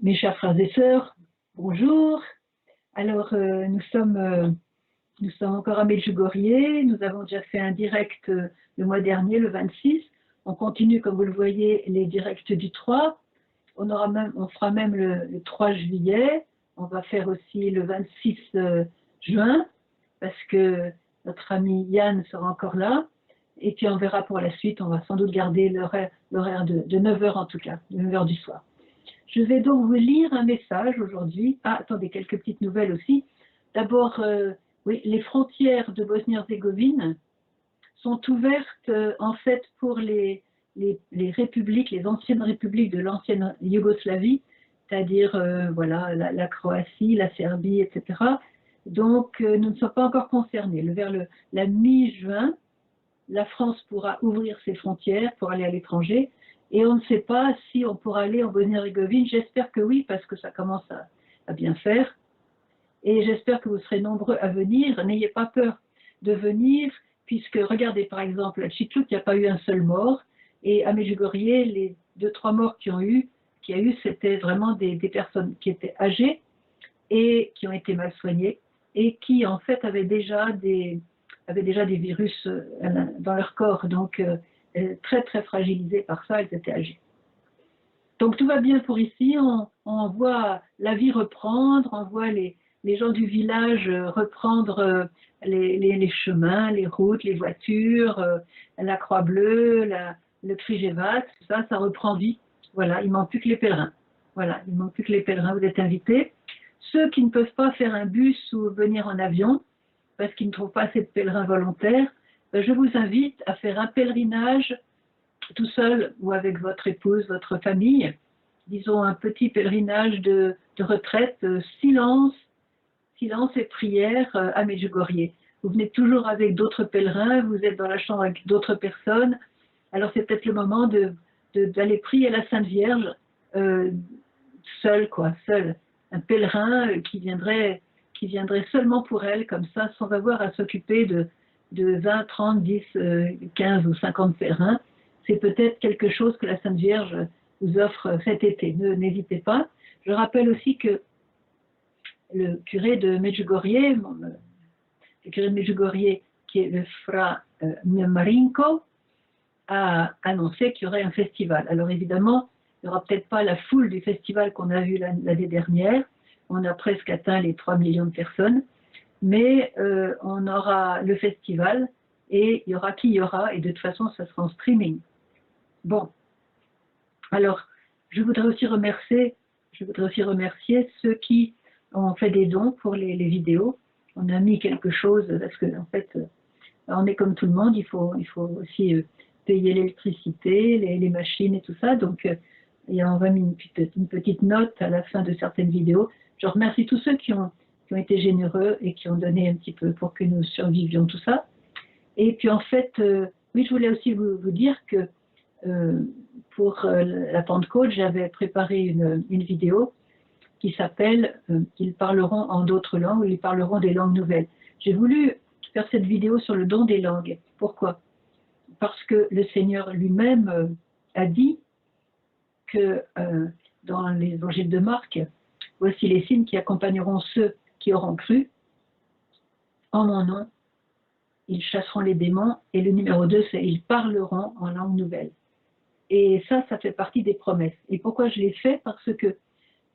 Mes chers frères et sœurs, bonjour. Alors, nous sommes encore à Medjugorje. Nous avons déjà fait un direct le mois dernier, le 26. On continue, comme vous le voyez, les directs du 3. On fera même le 3 juillet. On va faire aussi le 26 juin, parce que notre ami Yann sera encore là. Et puis on verra pour la suite. On va sans doute garder l'horaire de 9 h en tout cas, de 9 h du soir. Je vais donc vous lire un message aujourd'hui. Ah, attendez, quelques petites nouvelles aussi. D'abord, oui, les frontières de Bosnie-Herzégovine sont ouvertes en fait pour les républiques, les anciennes républiques de l'ancienne Yougoslavie, c'est-à-dire voilà, la Croatie, la Serbie, etc. Donc, nous ne sommes pas encore concernés. Vers la mi-juin, la France pourra ouvrir ses frontières pour aller à l'étranger. Et on ne sait pas si on pourra aller en Bosnie-Herzégovine. J'espère que oui, parce que ça commence à bien faire. Et j'espère que vous serez nombreux à venir. N'ayez pas peur de venir, puisque regardez par exemple à Tchitlouk, il n'y a pas eu un seul mort. Et à Medjugorje, les 2-3 morts qu'il y a eu, c'était vraiment des personnes qui étaient âgées et qui ont été mal soignées et qui en fait avaient déjà des virus dans leur corps. Donc, très très fragilisés par ça, ils étaient âgés. Donc tout va bien pour ici, on voit la vie reprendre, on voit les gens du village reprendre les chemins, les routes, les voitures, la Croix-Bleue, le Krijevat, ça reprend vie. Voilà, il ne manque plus que les pèlerins. Voilà, il ne manque plus que les pèlerins, vous êtes invités. Ceux qui ne peuvent pas faire un bus ou venir en avion, parce qu'ils ne trouvent pas assez de pèlerins volontaires, je vous invite à faire un pèlerinage tout seul ou avec votre épouse, votre famille, disons un petit pèlerinage de retraite, silence et prière à Medjugorje. Vous venez toujours avec d'autres pèlerins, vous êtes dans la chambre avec d'autres personnes, alors c'est peut-être le moment d'aller prier la Sainte Vierge seul, un pèlerin qui viendrait seulement pour elle, comme ça, sans avoir à s'occuper de 20, 30, 10, 15 ou 50 pèlerins. C'est peut-être quelque chose que la Sainte Vierge vous offre cet été. N'hésitez pas. Je rappelle aussi que le curé de Medjugorje, qui est le Fra Marinko, a annoncé qu'il y aurait un festival. Alors évidemment, il n'y aura peut-être pas la foule du festival qu'on a vu l'année dernière. On a presque atteint les 3 millions de personnes. Mais on aura le festival et il y aura qui il y aura. Et de toute façon, ça sera en streaming. Bon, alors, je voudrais aussi remercier ceux qui ont fait des dons pour les vidéos. On a mis quelque chose, parce que en fait, on est comme tout le monde, il faut aussi payer l'électricité, les machines et tout ça. Donc, on va mis une petite note à la fin de certaines vidéos. Je remercie tous ceux qui ont été généreux et qui ont donné un petit peu pour que nous survivions tout ça. Et puis en fait, oui, je voulais aussi vous dire que pour la Pentecôte, j'avais préparé une vidéo qui s'appelle « Ils parleront en d'autres langues » ou « Ils parleront des langues nouvelles ». J'ai voulu faire cette vidéo sur le don des langues. Pourquoi? Parce que le Seigneur lui-même a dit que dans l'évangile de Marc, « Voici les signes qui accompagneront ceux qui auront cru. En mon nom, ils chasseront les démons. » Et le numéro 2, c'est « Ils parleront en langue nouvelle ». Et ça fait partie des promesses. Et pourquoi je l'ai fait? Parce que,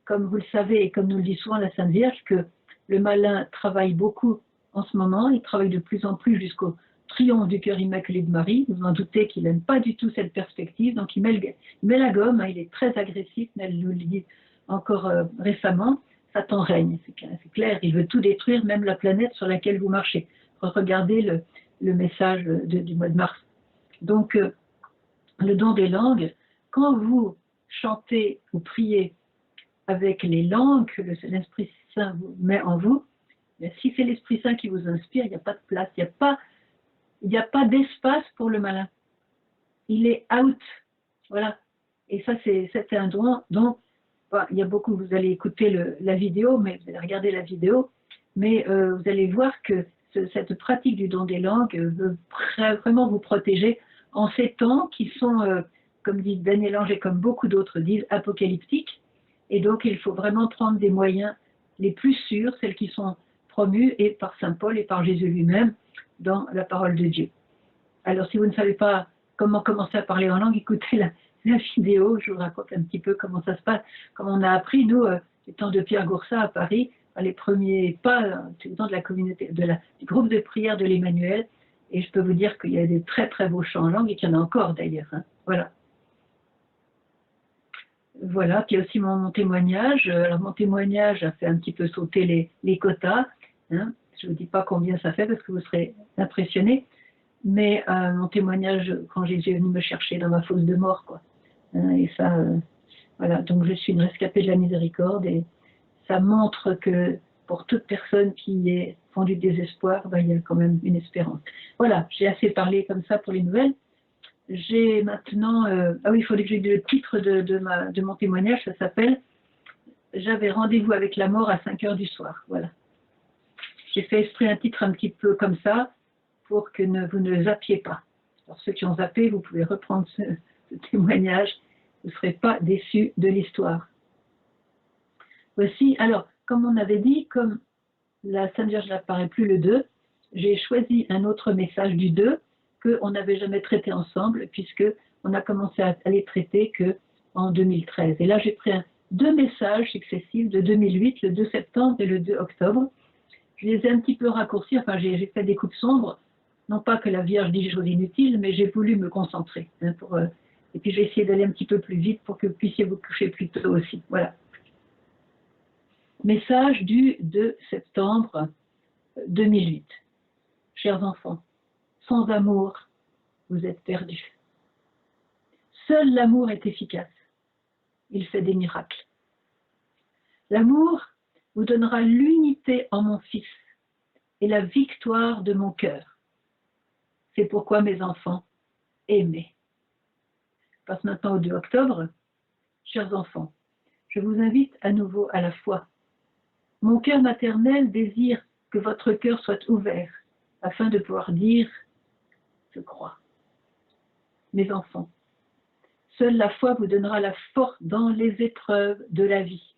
comme vous le savez, et comme nous le dit souvent la Sainte Vierge, que le malin travaille beaucoup en ce moment, il travaille de plus en plus jusqu'au triomphe du cœur immaculé de Marie. Vous en doutez qu'il n'aime pas du tout cette perspective, donc il met la gomme, il est très agressif, elle nous le dit encore récemment, Satan règne, c'est clair, il veut tout détruire, même la planète sur laquelle vous marchez. Regardez le message du mois de mars. Donc, le don des langues, quand vous chantez ou priez avec les langues que l'Esprit Saint vous met en vous, si c'est l'Esprit Saint qui vous inspire, il n'y a pas de place, il n'y a pas d'espace pour le malin. Il est out. Voilà. Et ça, c'est un don. Donc, il y a beaucoup, vous allez écouter la vidéo, mais vous allez regarder la vidéo, mais vous allez voir que cette pratique du don des langues veut vraiment vous protéger en ces temps qui sont, comme dit Daniel Ange et comme beaucoup d'autres disent, apocalyptiques, Et donc, il faut vraiment prendre des moyens les plus sûrs, celles qui sont promues et par saint Paul et par Jésus lui-même dans la parole de Dieu. Alors, si vous ne savez pas comment commencer à parler en langue, écoutez la vidéo, je vous raconte un petit peu comment ça se passe, comment on a appris, nous, étant de Pierre Goursat à Paris, les premiers pas dans de la communauté, du groupe de prière de l'Emmanuel, et je peux vous dire qu'il y a des très très beaux chants en langue, et qu'il y en a encore d'ailleurs. Hein. Voilà. Voilà, puis il y a aussi mon témoignage. Alors mon témoignage a fait un petit peu sauter les quotas. Hein. Je ne vous dis pas combien ça fait parce que vous serez impressionnés. Mais mon témoignage, quand Jésus est venu me chercher dans ma fosse de mort, quoi. Hein, et ça, voilà, donc je suis une rescapée de la miséricorde et ça montre que pour toute personne qui est fond du désespoir, ben, il y a quand même une espérance. Voilà, j'ai assez parlé comme ça pour les nouvelles. J'ai maintenant, ah oui, il faudrait que j'ai le titre de mon témoignage, ça s'appelle « J'avais rendez-vous avec la mort à 5 heures du soir ». Voilà. J'ai fait exprès un titre un petit peu comme ça, pour que vous ne zappiez pas. Alors ceux qui ont zappé, vous pouvez reprendre ce témoignage, vous ne serez pas déçus de l'histoire. Voici, alors, comme on avait dit, comme la Sainte Vierge n'apparaît plus le 2, j'ai choisi un autre message du 2 qu'on n'avait jamais traité ensemble, puisqu'on a commencé à les traiter qu'en 2013. Et là, j'ai pris deux messages successifs de 2008, le 2 septembre et le 2 octobre. Je les ai un petit peu raccourcis, enfin j'ai fait des coupes sombres, non pas que la Vierge dise des choses inutiles, mais j'ai voulu me concentrer. Hein, et puis j'ai essayé d'aller un petit peu plus vite pour que vous puissiez vous coucher plus tôt aussi. Voilà. Message du 2 septembre 2008. Chers enfants, sans amour, vous êtes perdus. Seul l'amour est efficace. Il fait des miracles. L'amour vous donnera l'unité en mon Fils et la victoire de mon cœur. C'est pourquoi, mes enfants, aimez. Je passe maintenant au 2 octobre. Chers enfants, je vous invite à nouveau à la foi. Mon cœur maternel désire que votre cœur soit ouvert afin de pouvoir dire « Je crois ». Mes enfants, seule la foi vous donnera la force dans les épreuves de la vie.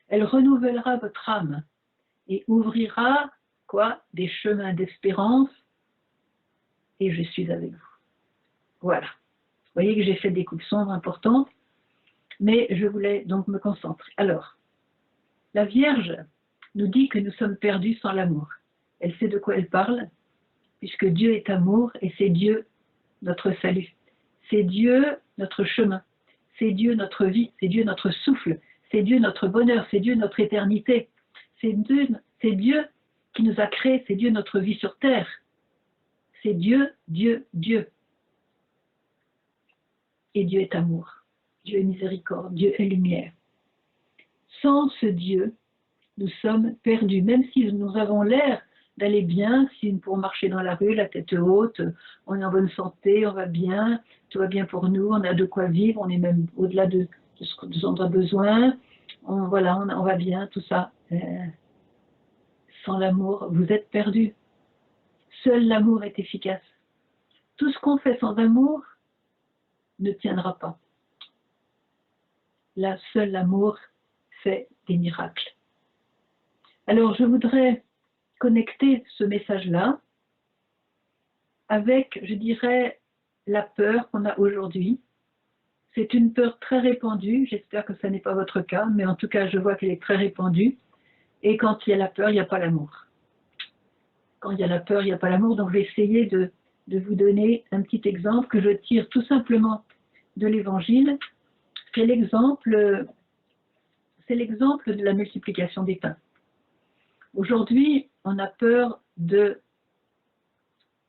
Elle renouvellera votre âme et ouvrira des chemins d'espérance, et je suis avec vous. Voilà. Vous voyez que j'ai fait des coupes sombres importantes, mais je voulais donc me concentrer. Alors, la Vierge nous dit que nous sommes perdus sans l'amour. Elle sait de quoi elle parle, puisque Dieu est amour et c'est Dieu notre salut. C'est Dieu notre chemin. C'est Dieu notre vie. C'est Dieu notre souffle. C'est Dieu notre bonheur. C'est Dieu notre éternité. C'est Dieu qui nous a créés. C'est Dieu notre vie sur terre. C'est Dieu, Dieu, Dieu. Et Dieu est amour. Dieu est miséricorde. Dieu est lumière. Sans ce Dieu, nous sommes perdus. Même si nous avons l'air d'aller bien, si pour marcher dans la rue, la tête haute, on est en bonne santé, on va bien, tout va bien pour nous, on a de quoi vivre, on est même au-delà de ce dont on a besoin, on va bien, tout ça. Sans l'amour, vous êtes perdus. Seul l'amour est efficace. Tout ce qu'on fait sans amour ne tiendra pas. Là, seul l'amour fait des miracles. Alors, je voudrais connecter ce message-là avec, je dirais, la peur qu'on a aujourd'hui. C'est une peur très répandue, j'espère que ce n'est pas votre cas, mais en tout cas, je vois qu'elle est très répandue. Et quand il y a la peur, il n'y a pas l'amour. Quand il y a la peur, il n'y a pas l'amour. Donc, je vais essayer de vous donner un petit exemple que je tire tout simplement de l'Évangile. C'est l'exemple de la multiplication des pains. Aujourd'hui, on a peur de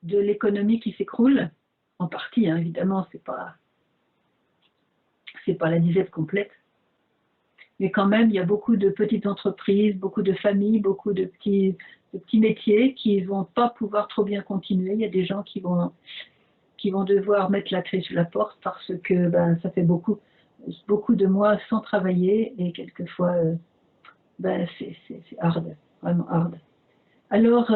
l'économie qui s'écroule, en partie, hein, évidemment, c'est pas la disette complète, mais quand même, il y a beaucoup de petites entreprises, beaucoup de familles, beaucoup de petits métiers qui ne vont pas pouvoir trop bien continuer. Il y a des gens qui vont devoir mettre la clé sur la porte parce que ça fait beaucoup de mois sans travailler et quelquefois, c'est hard, vraiment hard. Alors,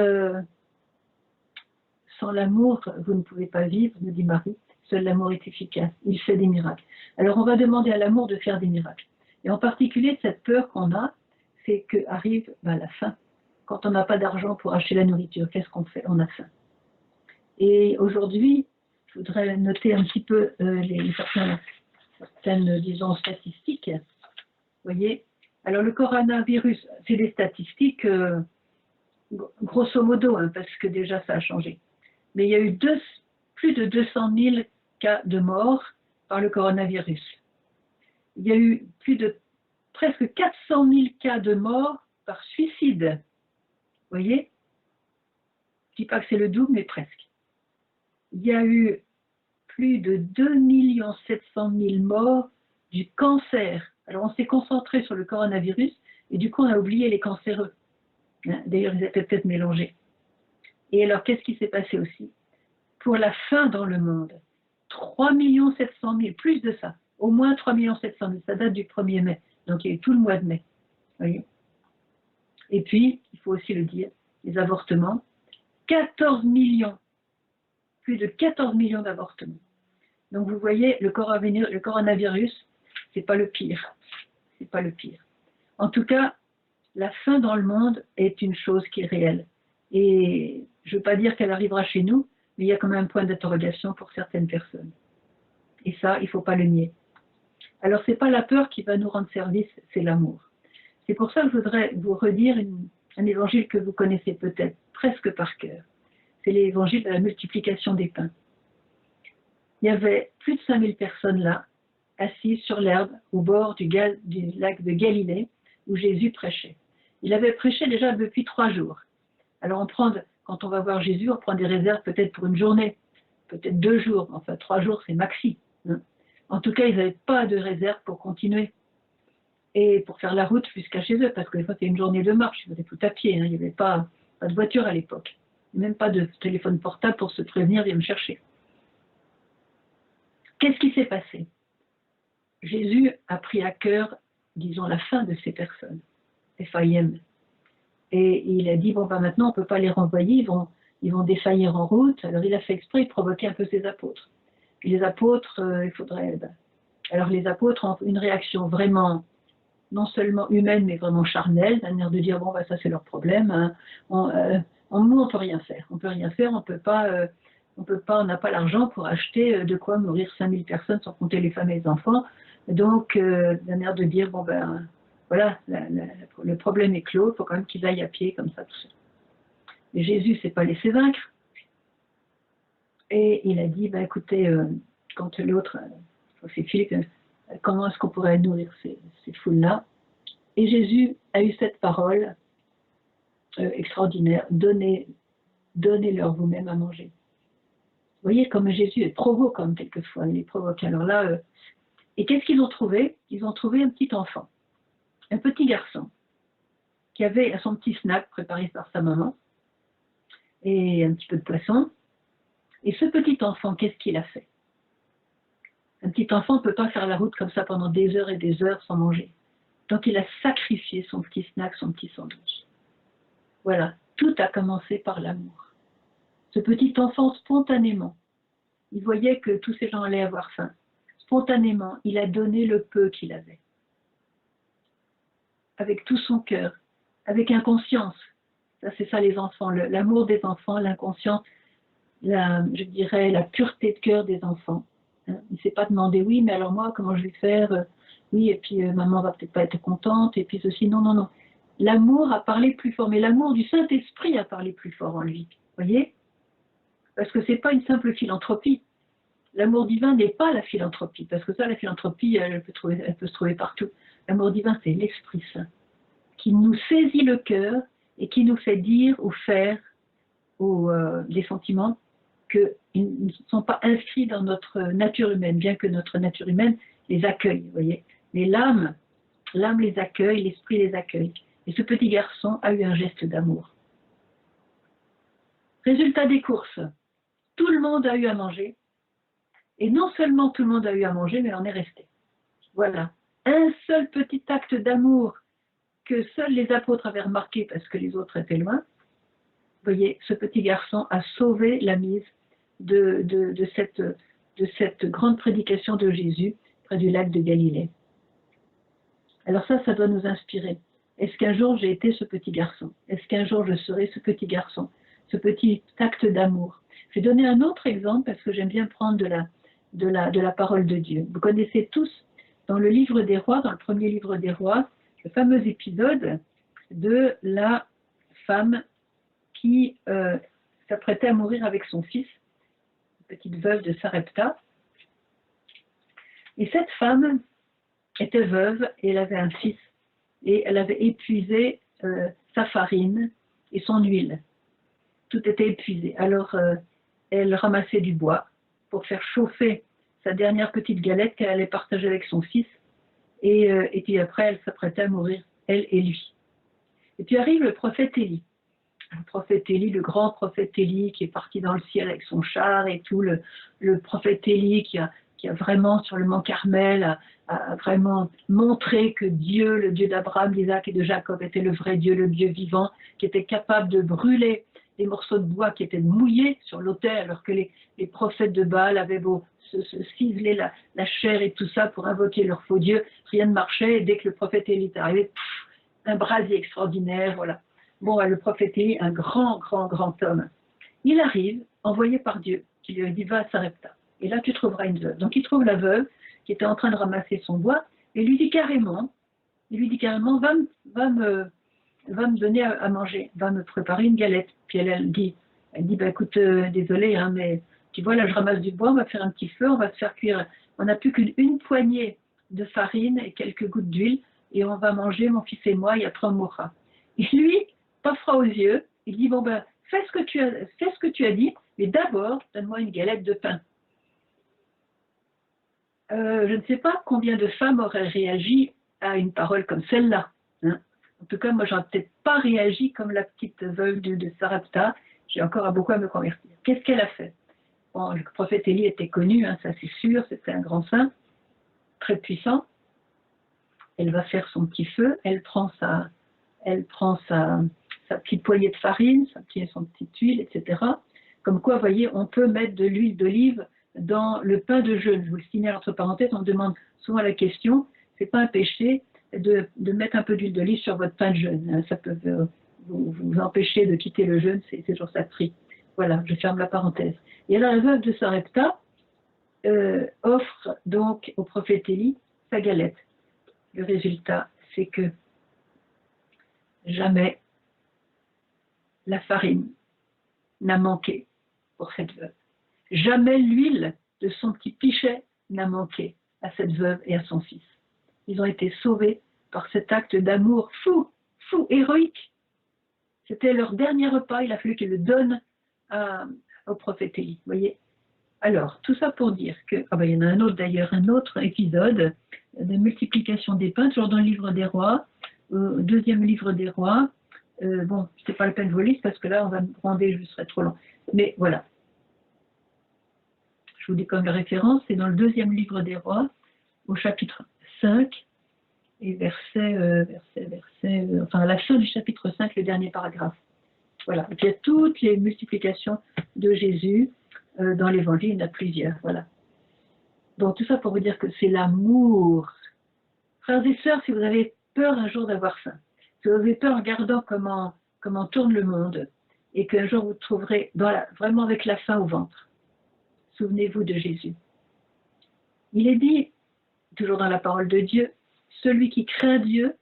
sans l'amour, vous ne pouvez pas vivre, nous dit Marie. Seul l'amour est efficace. Il fait des miracles. Alors on va demander à l'amour de faire des miracles. Et en particulier, cette peur qu'on a, c'est qu'arrive la faim. Quand on n'a pas d'argent pour acheter la nourriture, qu'est-ce qu'on fait? On a faim. Et aujourd'hui, je voudrais noter un petit peu certaines, disons, statistiques. Vous voyez? Alors le coronavirus, c'est des statistiques grosso modo, hein, parce que déjà ça a changé. Mais il y a eu plus de 200 000 cas de mort par le coronavirus. Il y a eu presque 400 000 cas de mort par suicide. Vous voyez? Je ne dis pas que c'est le double, mais presque. Il y a eu plus de 2 700 000 morts du cancer. Alors on s'est concentré sur le coronavirus et du coup on a oublié les cancéreux. D'ailleurs ils étaient peut-être mélangés. Et alors qu'est-ce qui s'est passé aussi? Pour la faim dans le monde, 3 700 000, plus de ça, au moins 3 700 000, ça date du 1er mai, donc il y a eu tout le mois de mai. Voyez. Et puis, il faut aussi le dire, les avortements, 14 millions, plus de 14 millions d'avortements. Donc vous voyez, le coronavirus, c'est pas le pire. C'est pas le pire. En tout cas, la faim dans le monde est une chose qui est réelle. Et je ne veux pas dire qu'elle arrivera chez nous, mais il y a quand même un point d'interrogation pour certaines personnes. Et ça, il ne faut pas le nier. Alors, ce n'est pas la peur qui va nous rendre service, c'est l'amour. C'est pour ça que je voudrais vous redire un évangile que vous connaissez peut-être presque par cœur. C'est l'évangile de la multiplication des pains. Il y avait plus de 5000 personnes là, assises sur l'herbe, au bord du lac de Galilée, où Jésus prêchait. Il avait prêché déjà depuis 3 jours. Alors quand on va voir Jésus, on prend des réserves peut-être pour une journée, peut-être 2 jours, enfin 3 jours c'est maxi. Hein. En tout cas, ils n'avaient pas de réserve pour continuer et pour faire la route jusqu'à chez eux, parce que des fois c'est une journée de marche, ils faisaient tout à pied, hein. Il n'y avait pas de voiture à l'époque, même pas de téléphone portable pour se prévenir, viens me chercher. Qu'est-ce qui s'est passé? Jésus a pris à cœur, disons, la faim de ces personnes, Ephraïm. Et il a dit, maintenant on ne peut pas les renvoyer, ils vont défaillir en route. Alors il a fait exprès, il provoquait un peu ses apôtres. Puis les apôtres, alors les apôtres ont une réaction vraiment, non seulement humaine, mais vraiment charnelle, c'est-à-dire de dire, ça c'est leur problème, hein. Nous on peut rien faire, on n'a pas l'argent pour acheter de quoi nourrir 5000 personnes sans compter les femmes et les enfants. Donc, d'un air de dire, voilà, le problème est clos, il faut quand même qu'ils aillent à pied comme ça, tout ça. Mais Jésus ne s'est pas laissé vaincre. Et il a dit, écoutez, quand l'autre, c'est Philippe, comment est-ce qu'on pourrait nourrir ces foules-là? Et Jésus a eu cette parole extraordinaire, donnez-leur vous-même à manger. Vous voyez, comme Jésus est provoquant quelquefois, il est provoquant. Alors là, et qu'est-ce qu'ils ont trouvé? Ils ont trouvé un petit enfant, un petit garçon, qui avait son petit snack préparé par sa maman, et un petit peu de poisson. Et ce petit enfant, qu'est-ce qu'il a fait? Un petit enfant ne peut pas faire la route comme ça pendant des heures et des heures sans manger. Donc il a sacrifié son petit snack, son petit sandwich. Voilà, tout a commencé par l'amour. Ce petit enfant, spontanément, il voyait que tous ces gens allaient avoir faim. Spontanément, il a donné le peu qu'il avait. Avec tout son cœur, avec inconscience. Ça, c'est ça les enfants, l'amour des enfants, l'inconscience, je dirais la pureté de cœur des enfants. Hein. Il ne s'est pas demandé, oui, mais alors moi, comment je vais faire? Oui, et puis maman va peut-être pas être contente, et puis ceci, non, non, non. L'amour a parlé plus fort, mais l'amour du Saint-Esprit a parlé plus fort en lui. Vous voyez? Parce que ce n'est pas une simple philanthropie. L'amour divin n'est pas la philanthropie, parce que ça, la philanthropie, elle peut se trouver partout. L'amour divin, c'est l'Esprit Saint, qui nous saisit le cœur et qui nous fait dire ou faire des sentiments qu'ils ne sont pas inscrits dans notre nature humaine, bien que notre nature humaine les accueille, vous voyez. Mais l'âme les accueille, l'esprit les accueille. Et ce petit garçon a eu un geste d'amour. Résultat des courses, tout le monde a eu à manger. Et non seulement tout le monde a eu à manger, mais on est resté. Voilà. Un seul petit acte d'amour que seuls les apôtres avaient remarqué parce que les autres étaient loin. Vous voyez, ce petit garçon a sauvé la mise de cette de cette grande prédication de Jésus près du lac de Galilée. Alors ça doit nous inspirer. Est-ce qu'un jour j'ai été ce petit garçon? Est-ce qu'un jour je serai ce petit garçon? Ce petit acte d'amour. Je vais donner un autre exemple parce que j'aime bien prendre de la parole de Dieu. Vous connaissez tous dans le livre des rois, dans le premier livre des rois, le fameux épisode de la femme qui s'apprêtait à mourir avec son fils, une petite veuve de Sarepta. Et cette femme était veuve et elle avait un fils. Et elle avait épuisé sa farine et son huile. Tout était épuisé. Alors, elle ramassait du bois pour faire chauffer sa dernière petite galette qu'elle allait partager avec son fils. Et puis après, elle s'apprêtait à mourir, elle et lui. Et puis arrive le prophète Élie. Le prophète Élie, le grand prophète Élie qui est parti dans le ciel avec son char et tout. Le prophète Élie qui a vraiment, sur le mont Carmel, a vraiment montré que Dieu, le Dieu d'Abraham, d'Isaac et de Jacob, était le vrai Dieu, le Dieu vivant, qui était capable de brûler des morceaux de bois qui étaient mouillés sur l'autel, alors que les prophètes de Baal avaient beau se ciseler la chair et tout ça pour invoquer leur faux Dieu, rien ne marchait, et dès que le prophète Élie est arrivé, un brasier extraordinaire, voilà. Bon, le prophète Élie, un grand homme, il arrive, envoyé par Dieu, qui lui a dit, va à Sarepta, et là tu trouveras une veuve. Donc il trouve la veuve, qui était en train de ramasser son bois, et lui dit carrément, va me donner à manger, va me préparer une galette. Puis elle dit, bah écoute, désolé, hein, mais tu vois, là je ramasse du bois, on va faire un petit feu, on va se faire cuire, on n'a plus qu'une poignée de farine et quelques gouttes d'huile, et on va manger, mon fils et moi, et après on mourra. Et lui, pas froid aux yeux, il dit, bon ben, fais ce que tu as dit, mais d'abord, donne-moi une galette de pain. Je ne sais pas combien de femmes auraient réagi à une parole comme celle-là. Hein. En tout cas, moi, je n'aurais peut-être pas réagi comme la petite veuve de Sarepta. J'ai encore beaucoup à me convertir. Qu'est-ce qu'elle a fait? Bon, le prophète Élie était connu, hein, ça c'est sûr, c'était un grand saint, très puissant. Elle va faire son petit feu, elle prend sa petite poignée de farine, son petite huile, etc. Comme quoi, vous voyez, on peut mettre de l'huile d'olive dans le pain de jeûne. Je vous le signale entre parenthèses, on demande souvent la question, c'est pas un péché de mettre un peu d'huile d'olive sur votre pain de jeûne. Ça peut vous empêcher de quitter le jeûne, c'est toujours sacré. Voilà, je ferme la parenthèse. Et alors la veuve de Sarepta offre donc au prophète Élie sa galette. Le résultat, c'est que jamais la farine n'a manqué pour cette veuve. Jamais l'huile de son petit pichet n'a manqué à cette veuve et à son fils. Ils ont été sauvés par cet acte d'amour fou, héroïque. C'était leur dernier repas, il a fallu qu'ils le donnent au prophète Élie. Voyez. Alors, tout ça pour dire que, il y en a un autre d'ailleurs, un autre épisode de multiplication des pains, toujours dans le livre des rois, deuxième livre des rois. Bon, c'est pas la peine de vous lire parce que là, on va me rendre, je serai trop long. Mais voilà. Je vous dis comme référence, c'est dans le deuxième livre des rois, au chapitre 5, et enfin à la fin du chapitre 5, le dernier paragraphe. Voilà. Il y a toutes les multiplications de Jésus dans l'évangile, il y en a plusieurs. Voilà. Bon, tout ça pour vous dire que c'est l'amour. Frères et sœurs, si vous avez peur un jour d'avoir faim, si vous avez peur en regardant comment tourne le monde, et qu'un jour vous trouverez vraiment avec la faim au ventre, souvenez-vous de Jésus. Il est dit, toujours dans la parole de Dieu, celui qui craint Dieu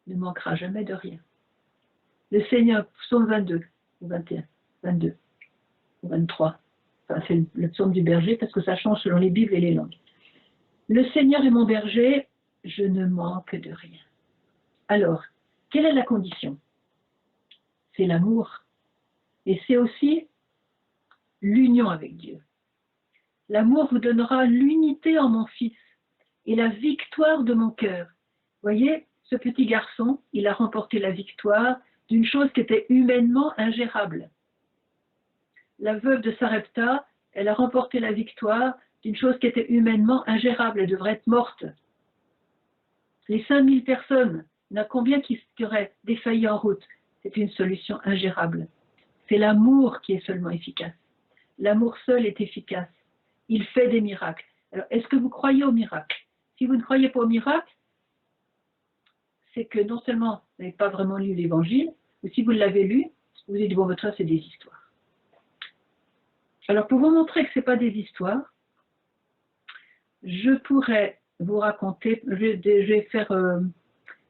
ne manquera jamais de rien. Le Seigneur, psaume 22, ou 21, 22, ou 23, enfin, c'est le psaume du berger parce que ça change selon les Bibles et les langues. Le Seigneur est mon berger, je ne manque de rien. Alors, quelle est la condition? C'est l'amour. Et c'est aussi l'union avec Dieu. L'amour vous donnera l'unité en mon Fils et la victoire de mon cœur. Voyez, ce petit garçon, il a remporté la victoire d'une chose qui était humainement ingérable. La veuve de Sarepta, elle a remporté la victoire d'une chose qui était humainement ingérable. Elle devrait être morte. Les 5000 personnes, il y en a combien qui auraient défailli en route? C'est une solution ingérable. C'est l'amour qui est seulement efficace. L'amour seul est efficace. il fait des miracles. Alors, est-ce que vous croyez aux miracles? Si vous ne croyez pas aux miracles, c'est que non seulement vous n'avez pas vraiment lu l'Évangile, ou si vous l'avez lu, vous dites, bon, votre c'est des histoires. Alors, pour vous montrer que ce n'est pas des histoires, je pourrais vous raconter,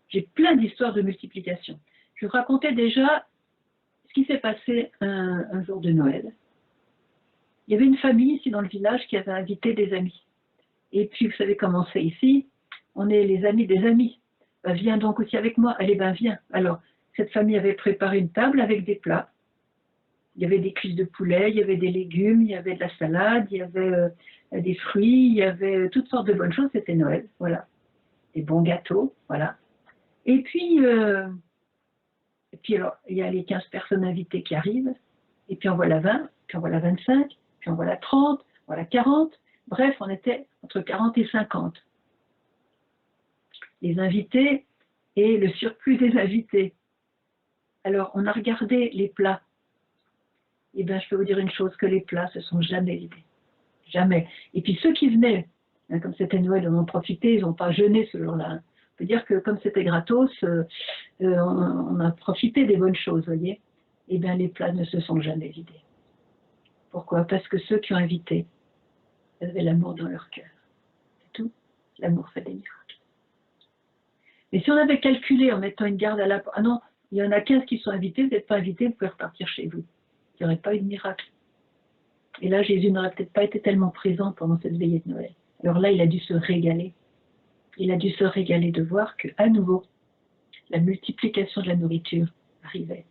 j'ai plein d'histoires de multiplication. Je vais vous raconter déjà ce qui s'est passé un jour de Noël. Il y avait une famille ici dans le village qui avait invité des amis. Et puis, vous savez comment c'est ici, on est les amis des amis. Ben, viens donc aussi avec moi. Allez, ben viens. Alors, cette famille avait préparé une table avec des plats. Il y avait des cuisses de poulet, il y avait des légumes, il y avait de la salade, il y avait des fruits, il y avait toutes sortes de bonnes choses. C'était Noël, voilà. Des bons gâteaux, voilà. Et puis alors, il y a les 15 personnes invitées qui arrivent, et puis on voilà 20, puis on voilà 25, puis on voilà 30, voilà 40. Bref, on était entre 40 et 50. Les invités et le surplus des invités. Alors, on a regardé les plats. Eh bien, je peux vous dire une chose, que les plats se sont jamais vidés. Jamais. Et puis ceux qui venaient, hein, comme c'était Noël, on en profitait, ils n'ont pas jeûné ce jour-là. Hein. On peut dire que comme c'était gratos, on a profité des bonnes choses, vous voyez. Eh bien, les plats ne se sont jamais vidés. Pourquoi? Parce que ceux qui ont invité avaient l'amour dans leur cœur. C'est tout. L'amour fait des miracles. Mais si on avait calculé en mettant une garde à la porte, ah non, il y en a 15 qui sont invités, vous n'êtes pas invités, vous pouvez repartir chez vous. Il n'y aurait pas eu de miracle. Et là, Jésus n'aurait peut-être pas été tellement présent pendant cette veillée de Noël. Alors là, il a dû se régaler. Il a dû se régaler de voir qu'à nouveau, la multiplication de la nourriture arrivait.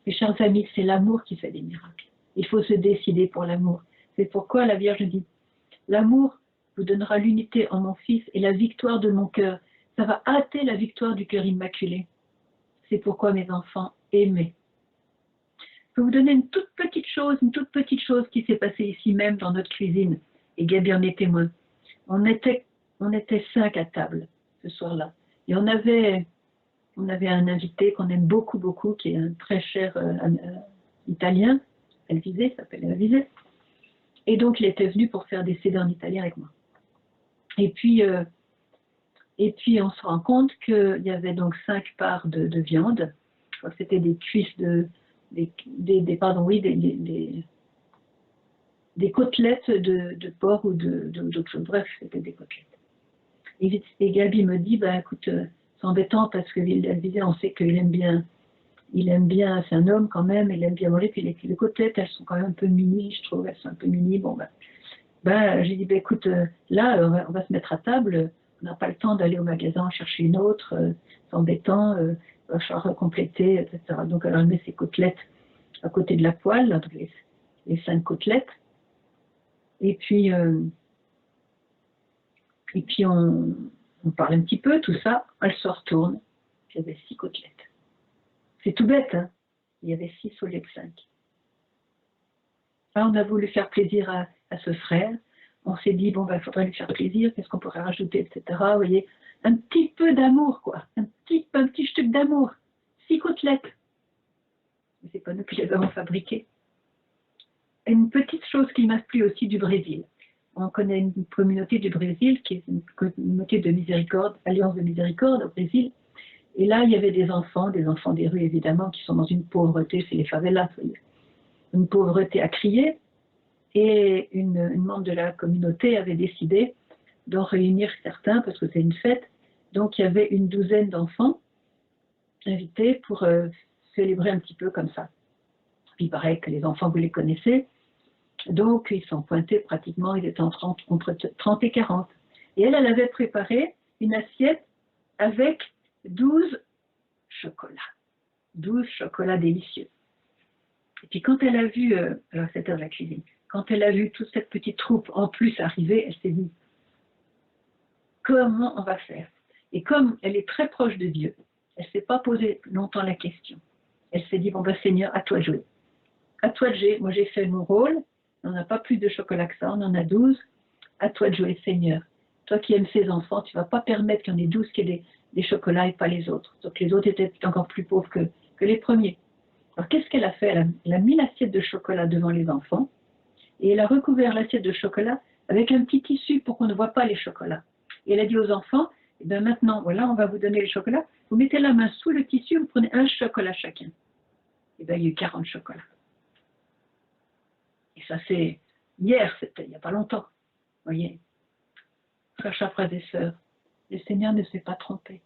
Mes chers amis, c'est l'amour qui fait des miracles. Il faut se décider pour l'amour. C'est pourquoi la Vierge dit, l'amour vous donnera l'unité en mon Fils et la victoire de mon cœur. Ça va hâter la victoire du cœur immaculé. C'est pourquoi, mes enfants, aimez. Je peux vous donner une toute petite chose qui s'est passée ici même dans notre cuisine. Et Gabi en est témoin. On était 5 à table ce soir-là. Et on avait un invité qu'on aime beaucoup, beaucoup, qui est un très cher italien. Elvisé, il s'appelle Elvisé. Et donc, il était venu pour faire des CD en italien avec moi. Et puis, on se rend compte qu'il y avait donc 5 parts de viande. Je crois que c'était des cuisses des côtelettes de porc ou d'autres choses. Bref, c'était des côtelettes. Et Gabi me dit, bah écoute, c'est embêtant parce que Elvisé, on sait qu'il aime bien, c'est un homme quand même, il aime bien manger, puis les côtelettes, elles sont quand même un peu mini, je trouve, elles sont un peu mini. Bon, j'ai dit, écoute, là, on va se mettre à table, on n'a pas le temps d'aller au magasin en chercher une autre, c'est embêtant, il va falloir compléter, etc. Donc, alors, elle met ses côtelettes à côté de la poêle, donc les 5 côtelettes, et puis on parle un petit peu, tout ça, elle se retourne, il y avait 6 côtelettes. C'est tout bête, hein, il y avait 6 au lieu de 5. Là, on a voulu faire plaisir à ce frère. On s'est dit, bon, il faudrait lui faire plaisir, qu'est-ce qu'on pourrait rajouter, etc. Vous voyez, un petit peu d'amour, quoi. Un petit truc d'amour. 6 côtelettes. Mais c'est pas nous qui les avons fabriquées. Et une petite chose qui m'a plu aussi du Brésil. On connaît une communauté du Brésil qui est une communauté de miséricorde, Alliance de miséricorde au Brésil. Et là, il y avait des enfants des rues évidemment, qui sont dans une pauvreté, c'est les favelas, vous voyez. Une pauvreté à crier, et une membre de la communauté avait décidé d'en réunir certains, parce que c'est une fête, donc il y avait une douzaine d'enfants invités pour célébrer un petit peu comme ça. Puis il paraît que les enfants, vous les connaissez, donc ils sont pointés pratiquement, ils étaient entre 30 et 40. Et elle avait préparé une assiette avec 12 chocolats, 12 chocolats délicieux. Et puis quand elle a vu, alors c'était dans la cuisine, quand elle a vu toute cette petite troupe en plus arriver, elle s'est dit, comment on va faire? Et comme elle est très proche de Dieu, elle ne s'est pas posé longtemps la question. Elle s'est dit, bon Seigneur, à toi de jouer. À toi de jouer, moi j'ai fait mon rôle, on n'a pas plus de chocolat que ça, on en a 12, à toi de jouer Seigneur. Toi qui aimes ces enfants, tu ne vas pas permettre qu'il y en ait 12 qui aient des chocolats et pas les autres. Donc les autres étaient encore plus pauvres que les premiers. Alors qu'est-ce qu'elle a fait? Elle a mis l'assiette de chocolat devant les enfants et elle a recouvert l'assiette de chocolat avec un petit tissu pour qu'on ne voit pas les chocolats. Et elle a dit aux enfants, eh bien maintenant, voilà, on va vous donner les chocolats. Vous mettez la main sous le tissu, vous prenez un chocolat chacun. Et bien, il y a eu 40 chocolats. Et ça, c'est hier, c'était il n'y a pas longtemps. Vous voyez, chers frères et sœurs, le Seigneur ne s'est pas trompé.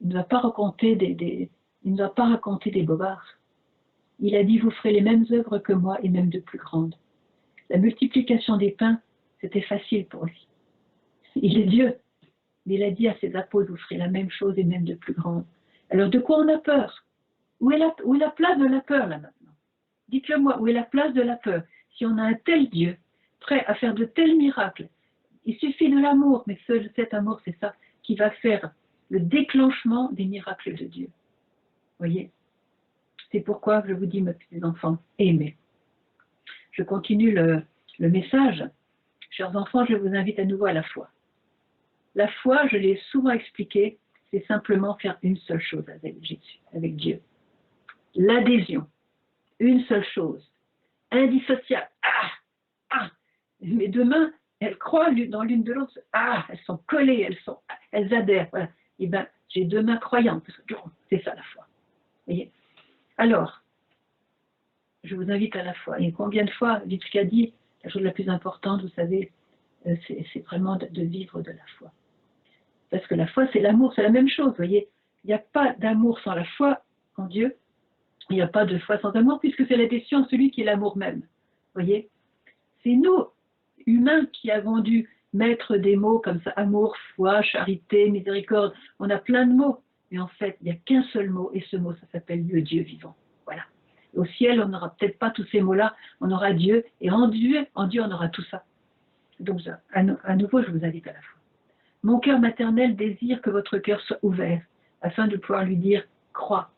Il ne nous a pas raconté il nous a pas raconté des bobards. Il a dit, vous ferez les mêmes œuvres que moi et même de plus grandes. La multiplication des pains, c'était facile pour lui. Il est Dieu. Mais il a dit à ses apôtres, vous ferez la même chose et même de plus grande. Alors de quoi on a peur? Où est la place de la peur là maintenant? Dites-le moi, où est la place de la peur? Si on a un tel Dieu, prêt à faire de tels miracles, il suffit de l'amour, mais cet amour, c'est ça qui va faire le déclenchement des miracles de Dieu. Voyez? C'est pourquoi je vous dis, mes petits enfants, aimez. Je continue le message. Chers enfants, je vous invite à nouveau à la foi. La foi, je l'ai souvent expliqué, c'est simplement faire une seule chose avec Jésus, avec Dieu. L'adhésion, une seule chose, indissociable. Mes deux mains, elles croient dans l'une de l'autre. Elles sont collées, elles adhèrent. Voilà. Et bien, j'ai deux mains croyantes. C'est ça la foi. Voyez. Alors, je vous invite à la foi. Et combien de fois, dites ce qu'a dit, la chose la plus importante, vous savez, c'est vraiment de vivre de la foi. Parce que la foi, c'est l'amour, c'est la même chose, vous voyez. Il n'y a pas d'amour sans la foi en Dieu. Il n'y a pas de foi sans amour, puisque c'est l'adhésion à celui qui est l'amour même. Vous voyez. C'est nous, humains, qui avons dû mettre des mots comme ça, amour, foi, charité, miséricorde. On a plein de mots. Mais en fait, il n'y a qu'un seul mot, et ce mot, ça s'appelle le Dieu vivant. Voilà. Au ciel, on n'aura peut-être pas tous ces mots-là, on aura Dieu, et en Dieu, on aura tout ça. Donc, à nouveau, je vous invite à la foi. Mon cœur maternel désire que votre cœur soit ouvert, afin de pouvoir lui dire « crois ».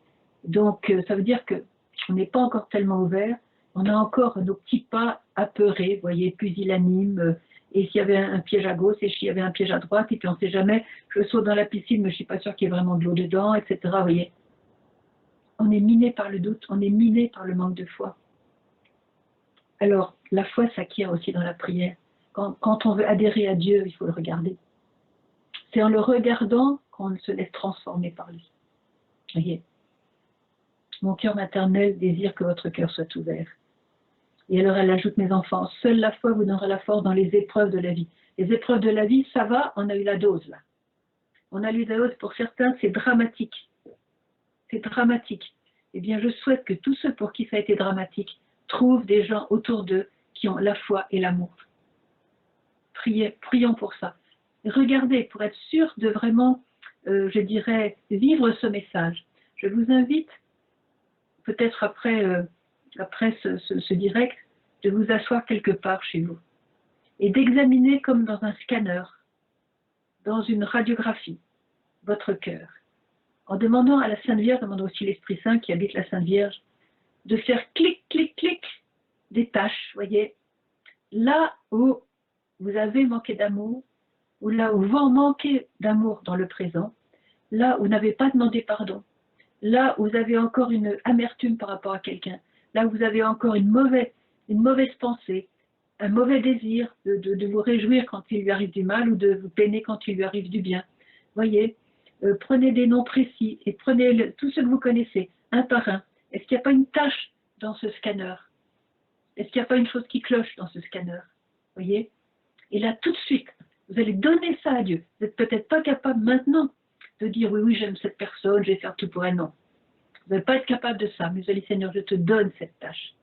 Donc, ça veut dire qu'on n'est pas encore tellement ouvert, on a encore nos petits pas apeurés, vous voyez, pusillanime, et s'il y avait un piège à gauche, et s'il y avait un piège à droite, et puis on ne sait jamais, je saute dans la piscine, mais je ne suis pas sûre qu'il y ait vraiment de l'eau dedans, etc. Vous voyez. On est miné par le doute, on est miné par le manque de foi. Alors, la foi s'acquiert aussi dans la prière. Quand on veut adhérer à Dieu, il faut le regarder. C'est en le regardant qu'on se laisse transformer par lui. Voyez. Mon cœur maternel désire que votre cœur soit ouvert. Et alors elle ajoute, mes enfants, seule la foi vous donnera la force dans les épreuves de la vie. Les épreuves de la vie, ça va, on a eu la dose là. On a eu la dose, pour certains, c'est dramatique. C'est dramatique. Eh bien, je souhaite que tous ceux pour qui ça a été dramatique trouvent des gens autour d'eux qui ont la foi et l'amour. Prions pour ça. Regardez, pour être sûr de vraiment, je dirais, vivre ce message. Je vous invite, peut-être après ce direct, de vous asseoir quelque part chez vous et d'examiner comme dans un scanner, dans une radiographie, votre cœur. En demandant à la Sainte Vierge, demandant aussi l'Esprit Saint qui habite la Sainte Vierge, de faire clic, clic, clic des tâches, voyez, là où vous avez manqué d'amour, ou là où vous manquez d'amour dans le présent, là où vous n'avez pas demandé pardon, là où vous avez encore une amertume par rapport à quelqu'un, là où vous avez encore une mauvaise pensée, un mauvais désir de vous réjouir quand il lui arrive du mal ou de vous peiner quand il lui arrive du bien. Voyez, prenez des noms précis et prenez tout ce que vous connaissez, un par un. Est-ce qu'il n'y a pas une tâche dans ce scanner? Est-ce qu'il n'y a pas une chose qui cloche dans ce scanner? Voyez? Et là, tout de suite, vous allez donner ça à Dieu. Vous n'êtes peut-être pas capable maintenant de dire oui, j'aime cette personne, je vais faire tout pour elle. Non. Vous n'allez pas être capable de ça, mais vous allez, Seigneur, je te donne cette tâche.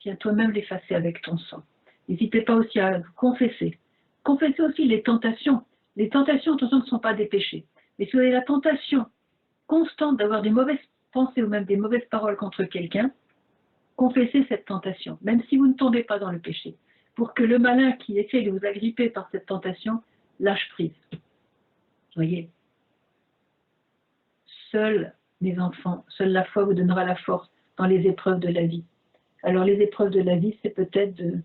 Viens toi-même l'effacer avec ton sang. N'hésitez pas aussi à vous confesser. Confessez aussi les tentations. Les tentations, attention, ne sont pas des péchés. Mais si vous avez la tentation constante d'avoir des mauvaises pensées ou même des mauvaises paroles contre quelqu'un, confessez cette tentation, même si vous ne tombez pas dans le péché, pour que le malin qui essaie de vous agripper par cette tentation lâche prise. Voyez, seul, mes enfants, seule la foi vous donnera la force dans les épreuves de la vie. Alors les épreuves de la vie, c'est peut-être de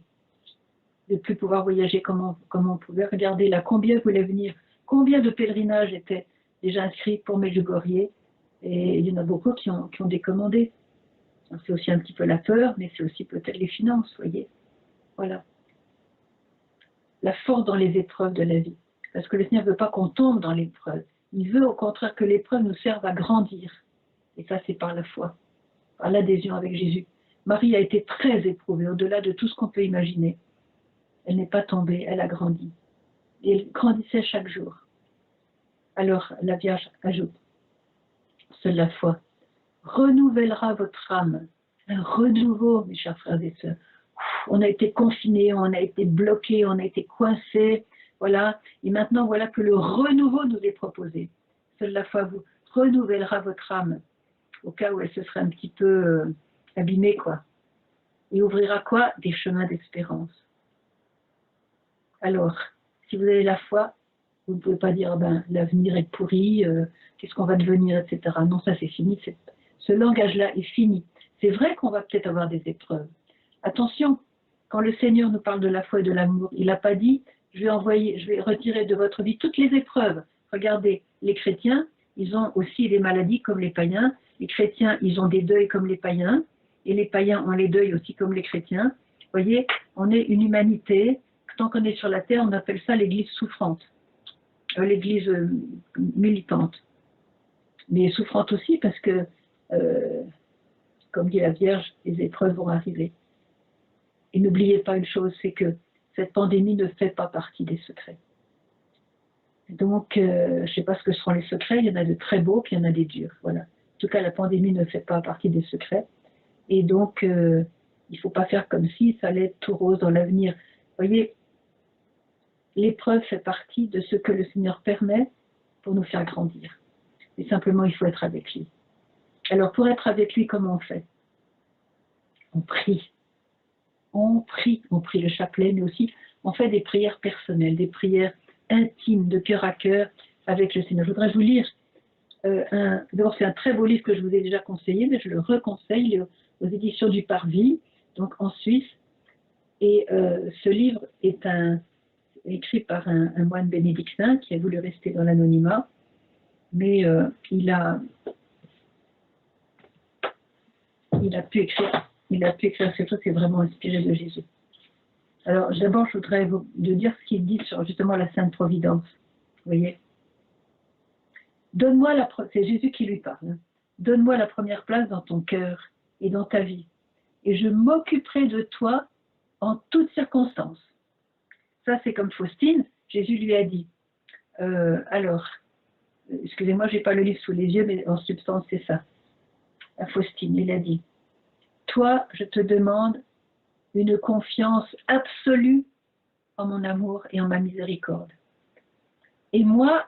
ne plus pouvoir voyager comme on pouvait. Regardez là, combien voulaient venir, combien de pèlerinages étaient déjà inscrits pour Medjugorje, et il y en a beaucoup qui ont décommandé. C'est aussi un petit peu la peur, mais c'est aussi peut-être les finances, voyez. Voilà. La force dans les épreuves de la vie. Parce que le Seigneur ne veut pas qu'on tombe dans l'épreuve. Il veut au contraire que l'épreuve nous serve à grandir. Et ça, c'est par la foi, par l'adhésion avec Jésus. Marie a été très éprouvée, au-delà de tout ce qu'on peut imaginer. Elle n'est pas tombée, elle a grandi. Et elle grandissait chaque jour. Alors la Vierge ajoute, seule la foi renouvellera votre âme. Un renouveau, mes chers frères et sœurs. On a été confinés, on a été bloqués, on a été coincés, voilà. Et maintenant, voilà que le renouveau nous est proposé. Seule la foi vous renouvellera votre âme, au cas où elle se serait un petit peu abîmée, quoi. Et ouvrira quoi? Des chemins d'espérance. Alors, si vous avez la foi, vous ne pouvez pas dire, ben, l'avenir est pourri, qu'est-ce qu'on va devenir, etc. Non, ça c'est fini, ce langage-là est fini. C'est vrai qu'on va peut-être avoir des épreuves. Attention, quand le Seigneur nous parle de la foi et de l'amour, il n'a pas dit, je vais retirer de votre vie toutes les épreuves. Regardez, les chrétiens, ils ont aussi des maladies comme les païens. Les chrétiens, ils ont des deuils comme les païens. Et les païens ont les deuils aussi comme les chrétiens. Vous voyez, on est une humanité. Tant qu'on est sur la terre, on appelle ça l'église souffrante. L'église militante. Mais souffrante aussi parce que, comme dit la Vierge, les épreuves vont arriver. Et n'oubliez pas une chose, c'est que cette pandémie ne fait pas partie des secrets. Donc, je ne sais pas ce que seront les secrets, il y en a de très beaux, puis il y en a des durs. Voilà. En tout cas, la pandémie ne fait pas partie des secrets. Et donc, il ne faut pas faire comme si ça allait être tout rose dans l'avenir. Vous voyez, l'épreuve fait partie de ce que le Seigneur permet pour nous faire grandir. Et simplement, il faut être avec lui. Alors, pour être avec lui, comment on fait? On prie. On prie le chapelet, mais aussi on fait des prières personnelles, des prières intimes, de cœur à cœur avec le Seigneur. Je voudrais vous lire d'abord c'est un très beau livre que je vous ai déjà conseillé, mais je le reconseille aux éditions du Parvis, donc en Suisse. Et ce livre est écrit par un moine bénédictin qui a voulu rester dans l'anonymat, mais il a pu écrire cette chose qui est vraiment inspiré de Jésus. Alors, d'abord, je voudrais vous dire ce qu'il dit sur justement la Sainte Providence. Vous voyez, c'est Jésus qui lui parle. Hein. Donne-moi la première place dans ton cœur et dans ta vie, et je m'occuperai de toi en toutes circonstances. Ça, c'est comme Faustine. Jésus lui a dit. Alors, excusez-moi, je n'ai pas le livre sous les yeux, mais en substance, c'est ça. À Faustine, il a dit. Toi, je te demande une confiance absolue en mon amour et en ma miséricorde. Et moi,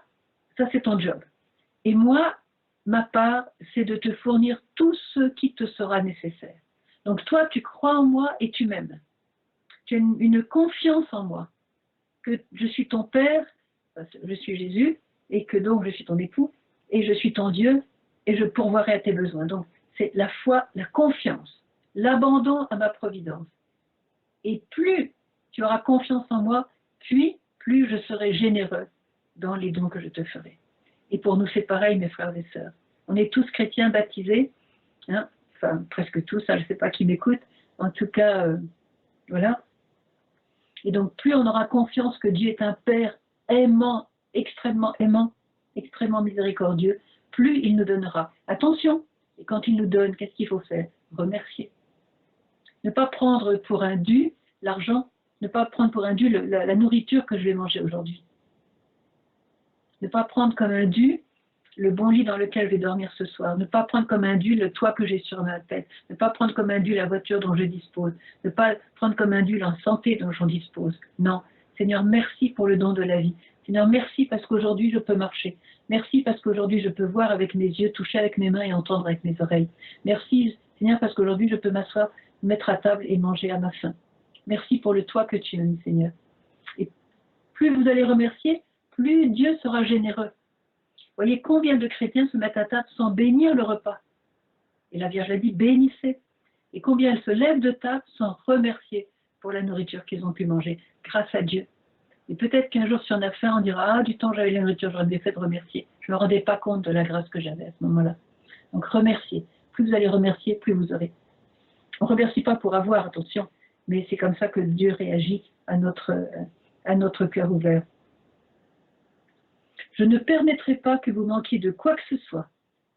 ça c'est ton job. Et moi, ma part, c'est de te fournir tout ce qui te sera nécessaire. Donc toi, tu crois en moi et tu m'aimes. Tu as une confiance en moi, que je suis ton Père, je suis Jésus, et que donc je suis ton époux, et je suis ton Dieu, et je pourvoirai à tes besoins. Donc c'est la foi, la confiance, l'abandon à ma providence. Et plus tu auras confiance en moi, puis plus je serai généreux dans les dons que je te ferai. Et pour nous, c'est pareil, mes frères et sœurs. On est tous chrétiens baptisés, hein, enfin presque tous, hein, je ne sais pas qui m'écoute, en tout cas, voilà. Et donc, plus on aura confiance que Dieu est un Père aimant, extrêmement miséricordieux, plus il nous donnera. Attention, et quand il nous donne, qu'est-ce qu'il faut faire? Remercier. Ne pas prendre pour un dû l'argent, ne pas prendre pour un dû la nourriture que je vais manger aujourd'hui. Ne pas prendre comme un dû le bon lit dans lequel je vais dormir ce soir. Ne pas prendre comme un dû le toit que j'ai sur ma tête. Ne pas prendre comme un dû la voiture dont je dispose. Ne pas prendre comme un dû la santé dont j'en dispose. Non. Seigneur, merci pour le don de la vie. Seigneur, merci parce qu'aujourd'hui je peux marcher. Merci parce qu'aujourd'hui je peux voir avec mes yeux, toucher avec mes mains et entendre avec mes oreilles. Merci, Seigneur, parce qu'aujourd'hui je peux m'asseoir, mettre à table et manger à ma faim. Merci pour le toit que tu as mis, Seigneur. Et plus vous allez remercier, plus Dieu sera généreux. Voyez combien de chrétiens se mettent à table sans bénir le repas. Et la Vierge a dit, bénissez. Et combien elles se lèvent de table sans remercier pour la nourriture qu'ils ont pu manger, grâce à Dieu. Et peut-être qu'un jour, si on a faim, on dira, ah, du temps j'avais la nourriture, j'aurais bien fait de remercier. Je ne me rendais pas compte de la grâce que j'avais à ce moment-là. Donc remerciez. Plus vous allez remercier, plus vous aurez. On ne remercie pas pour avoir, attention, mais c'est comme ça que Dieu réagit à notre cœur ouvert. Je ne permettrai pas que vous manquiez de quoi que ce soit,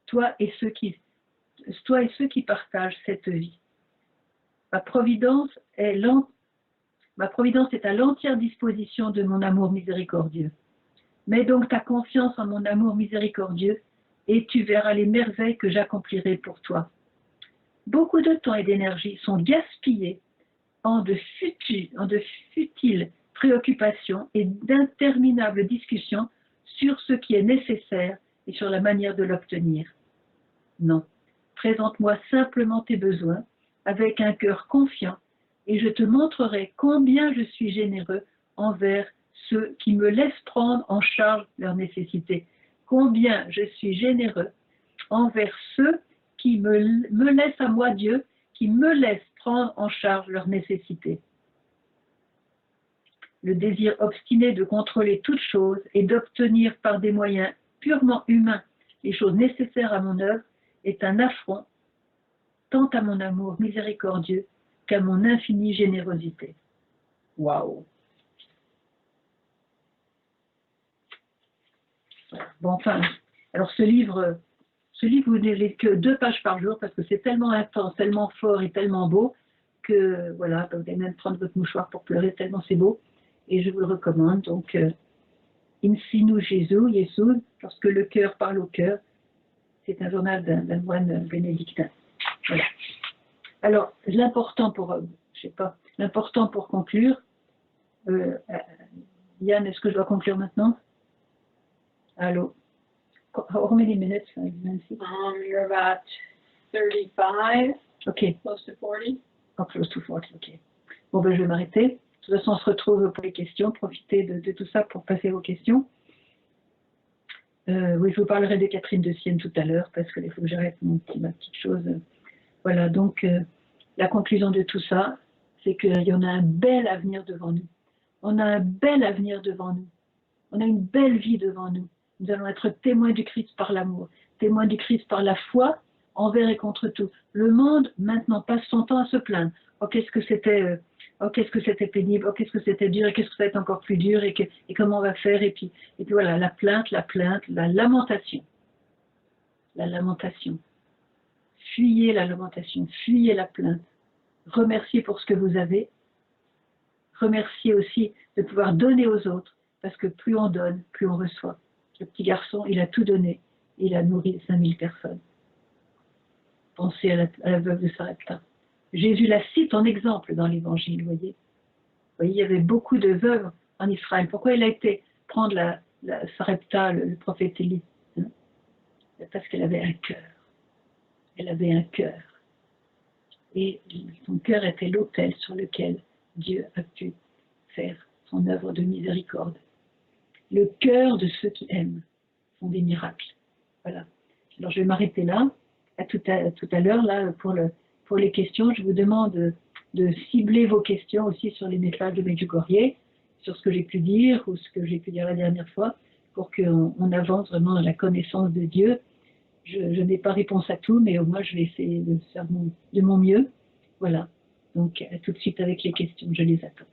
toi et ceux qui partagent cette vie. Ma providence est à l'entière disposition de mon amour miséricordieux. Mets donc ta confiance en mon amour miséricordieux et tu verras les merveilles que j'accomplirai pour toi. Beaucoup de temps et d'énergie sont gaspillés en de futiles préoccupations et d'interminables discussions sur ce qui est nécessaire et sur la manière de l'obtenir. Non, présente-moi simplement tes besoins avec un cœur confiant et je te montrerai combien je suis généreux envers ceux qui me laissent prendre en charge leurs nécessités. Combien je suis généreux envers ceux qui me laissent à moi, Dieu, qui me laissent prendre en charge leurs nécessités. Le désir obstiné de contrôler toute chose et d'obtenir par des moyens purement humains les choses nécessaires à mon œuvre est un affront tant à mon amour miséricordieux qu'à mon infinie générosité. Waouh! Bon, enfin, alors ce livre, vous ne lisez que 2 pages par jour parce que c'est tellement intense, tellement fort et tellement beau que voilà, vous allez même prendre votre mouchoir pour pleurer tellement c'est beau. Et je vous le recommande. Donc, Insinu Jésus, lorsque le cœur parle au cœur, c'est un journal d'un moine bénédictin. Voilà. Alors, l'important pour conclure, Yann, est-ce que je dois conclure maintenant? Allô? How many minutes, Nancy? You're about 35, Okay. close to 40. Oh, close to 40, ok. Bon, ben, je vais m'arrêter. De toute façon, on se retrouve pour les questions. Profitez de tout ça pour passer vos questions. Oui, je vous parlerai de Catherine de Sienne tout à l'heure, parce qu'il faut que j'arrête ma petite chose. Voilà, donc, la conclusion de tout ça, c'est qu'il y en a un bel avenir devant nous. On a un bel avenir devant nous. On a une belle vie devant nous. Nous allons être témoins du Christ par l'amour, témoins du Christ par la foi, envers et contre tout. Le monde, maintenant, passe son temps à se plaindre. Oh, qu'est-ce que c'était pénible, oh, qu'est-ce que c'était dur, et qu'est-ce que ça va être encore plus dur, et comment on va faire, et puis voilà, la plainte, la lamentation. La lamentation. Fuyez la lamentation, fuyez la plainte. Remerciez pour ce que vous avez. Remerciez aussi de pouvoir donner aux autres, parce que plus on donne, plus on reçoit. Le petit garçon, il a tout donné, il a nourri 5000 personnes. Pensez à la veuve de Sarepta. Jésus la cite en exemple dans l'évangile, vous voyez. Vous voyez, il y avait beaucoup de veuves en Israël. Pourquoi il a été prendre la Sarepta, le prophète Élie, hein? Parce qu'elle avait un cœur. Elle avait un cœur. Et son cœur était l'autel sur lequel Dieu a pu faire son œuvre de miséricorde. Le cœur de ceux qui aiment font des miracles. Voilà. Alors je vais m'arrêter là. À tout à l'heure, là, pour les questions, je vous demande de cibler vos questions aussi sur les messages de Medjugorje, sur ce que j'ai pu dire ou ce que j'ai pu dire la dernière fois, pour qu'on avance vraiment dans la connaissance de Dieu. Je n'ai pas réponse à tout, mais au moins je vais essayer de faire de mon mieux. Voilà. Donc à tout de suite avec les questions, je les attends.